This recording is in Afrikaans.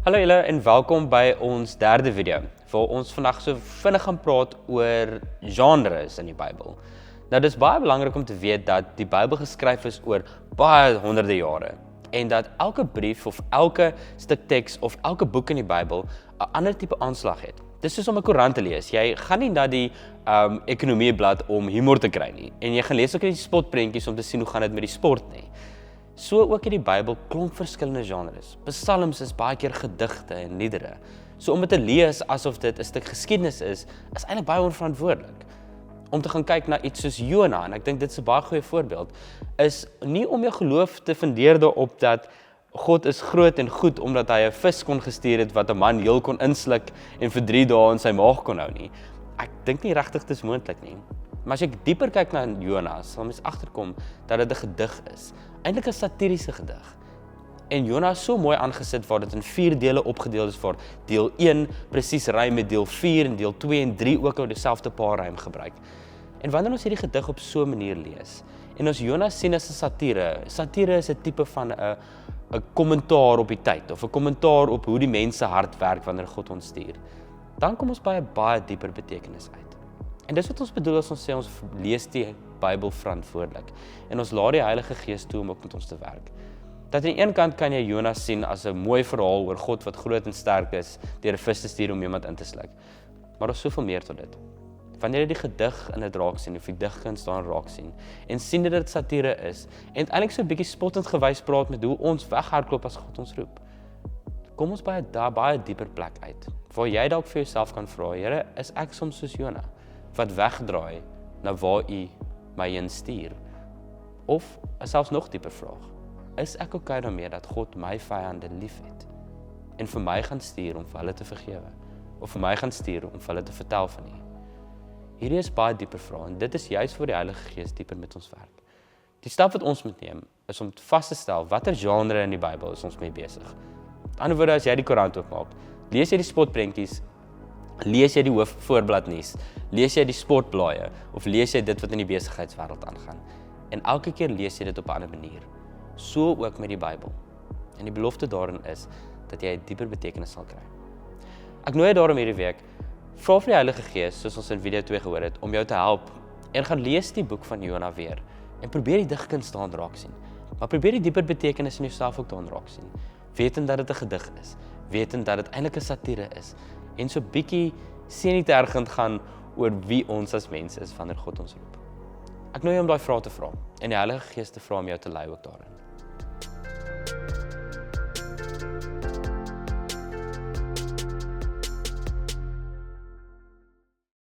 Hallo julle en welkom by ons derde video, waar ons vandag so vinnig gaan praat oor genres in die Bybel. Nou dis baie belangrik om te weet dat die Bybel geskryf is oor baie honderde jare en dat elke brief of elke stuk teks of elke boek in die Bybel 'n ander tipe aanslag het. Dis soos om 'n koerant te lees. Jy gaan nie na die ekonomieblad om humor te kry nie en jy gaan lees ook nie die spotprentjies om te sien hoe gaan dit met die sport nie. So ook in die Bybel klomp verskillende genres. Psalms is baie keer gedigte en liedere. So om dit te lees asof dit 'n stuk geskiedenis is eintlik baie onverantwoordelik. Om te gaan kyk na iets soos Jona, en ek dink dit is 'n baie goeie voorbeeld, is nie om jou geloof te fundeer daarop dat God is groot en goed omdat hy 'n vis kon gestuur het wat 'n man heel kon insluk en vir 3 dae in sy maag kon hou nie. Ek dink nie regtig dit is moontlik nie. Maar as ek dieper kyk na Jona, sal mens agterkom dat dit 'n gedig is. Eintlik 'n satiriese gedig. En Jona is so mooi aangesit waar dit in 4 dele opgedeel is, waar deel 1 presies rym met deel 4 en deel 2 en 3 ook dieselfde paar rym gebruik. En wanneer ons hierdie gedig op so 'n manier lees en ons Jona sien as 'n satire is 'n tipe van 'n kommentaar op die tyd of 'n kommentaar op hoe die mens se hart werk wanneer God ons stuur, dan kom ons by 'n baie dieper betekenis uit. En dis wat ons bedoel as ons sê ons lees die Bybel verantwoordelik en ons laat die Heilige Gees toe om ook met ons te werk. Dat aan die een kant kan jy Jona sien as 'n mooi verhaal oor God wat groot en sterk is deur 'n vis te stuur om iemand in te sluk. Maar daar's soveel meer tot dit. Wanneer jy die gedig in dit raak sien of die digkuns daarin raak sien en sien dat dit satire is en eintlik so 'n bietjie spottend gewys praat met hoe ons weghardloop as God ons roep, kom ons by 'n baie dieper plek uit waar jy dalk vir jouself kan vra, Here, is ek soms soos Jona wat wegdraai na waar U my heen stuur? Of 'n selfs nog dieper vraag, is ek okay daarmee dat God my vyande liefhet en vir my gaan stuur om vir hulle te vergewe of vir my gaan stuur om vir hulle te vertel van U? Hierdie is baie dieper vrae en dit is juist waar die Heilige Gees dieper met ons werk. Die stap wat ons moet neem is om vas te stel watter genre in die Bybel is ons mee besig. Met ander woorde, as jy die koerant oopmaak, lees jy die spotprentjies, lees jy die hoofvoorbladnuus, lees jy die sportblaaie of lees jy dit wat in die besigheidswêreld aangaan. En elke keer lees jy dit op 'n ander manier. So ook met die Bybel. En die belofte daarin is dat jy 'n dieper betekenis sal kry. Ek nooi jou daarom hierdie week, vra vir die Heilige Gees, soos ons in video 2 gehoor het, om jou te help en gaan lees die boek van Jona weer en probeer die digkuns daarin raak sien. Maar probeer die dieper betekenis in jouself ook daarin raak sien. Wetend dat dit 'n gedig is, wetend dat dit eintlik 'n satire is en so bietjie sien-nie-tergend gaan oor wie ons as mens is wanneer God ons roep. Ek nooi jou om daai vrae te vra en die Heilige Gees te vra om jou te lei ook daarin.